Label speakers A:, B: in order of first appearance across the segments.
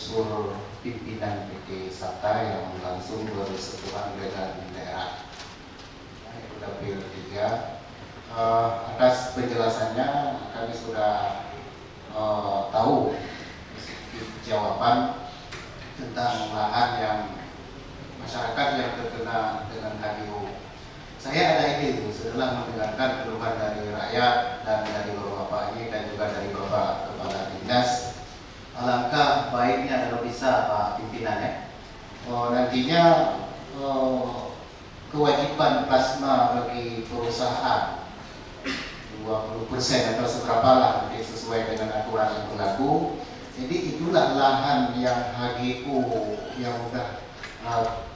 A: unsur pimpinan PT Sabta yang langsung bersentuhan dengan daerah. Itu dapil 3. Atas penjelasannya kami sudah tahu jawaban tentang lahan yang masyarakat yang terkena dengan HGU. Saya ada ide setelah mendengarkan keluhan dari rakyat dan dari Bapak ini dan juga dari Bapak Kepala Dinas, alangkah baiknya kalau bisa Pak Pimpinan nantinya kewajiban plasma bagi perusahaan 20% atau seberapa lah nanti sesuai dengan aturan yang berlaku. Jadi itulah lahan yang HGU yang sudah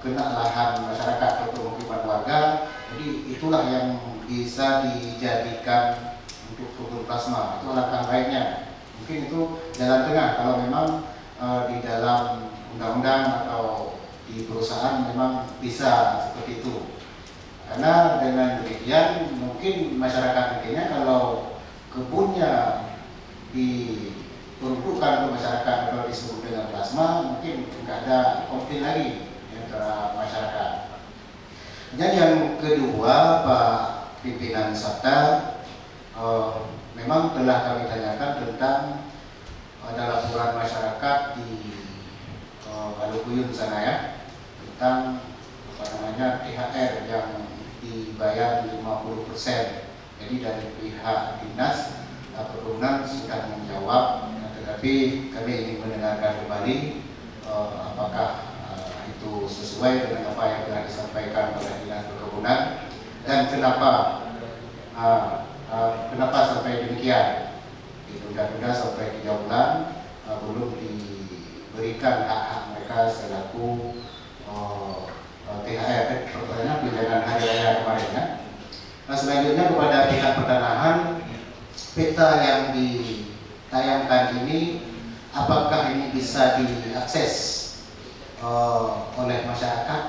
A: kena lahan masyarakat atau pemukiman warga. Jadi itulah yang bisa dijadikan untuk kebun plasma. Itu alangkah baiknya. Mungkin itu jalan tengah kalau memang di dalam undang-undang atau di perusahaan memang bisa seperti itu. Karena dengan demikian mungkin masyarakat nantinya kalau kebunnya diperuntukkan untuk masyarakat atau disebut dengan plasma, mungkin tidak ada konflik lagi antara masyarakat. Dan yang kedua, Pak Pimpinan Sabta, memang telah kami tanyakan tentang ada laporan masyarakat di Balukuyun sana ya, tentang THR yang dibayar 50%. Jadi dari pihak dinas perkebunan sudah menjawab, tetapi kami ingin mendengarkan kembali apakah itu sesuai dengan apa yang telah disampaikan oleh dinas perkebunan dan kenapa sampai demikian ditunda-tunda sampai 3 bulan belum diberikan hak-hak mereka selaku THR pertanyaan tunjangan hari raya kemarin ya. Nah, selanjutnya kepada pihak pertanahan, peta yang ditayangkan ini apakah ini bisa diakses oleh masyarakat?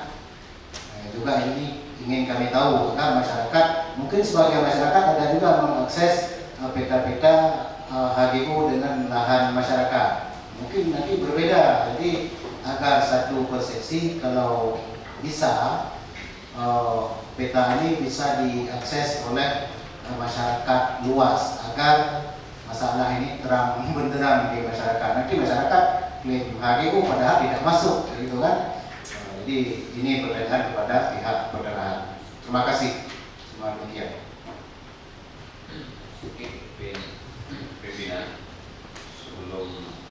A: Nah, juga ini ingin kami tahu karena masyarakat mungkin sebagai masyarakat ada juga mengakses peta-peta HGU dengan lahan masyarakat. Mungkin nanti berbeda, jadi agar satu persepsi kalau bisa peta ini bisa diakses oleh masyarakat luas agar masalah ini terang benderang di masyarakat. Nanti masyarakat klaim HGU padahal tidak masuk, gitu kan? Jadi ini pertanyaan kepada pihak penerangan. Terima kasih. Semua demikian.
B: Pimpinan, sebelum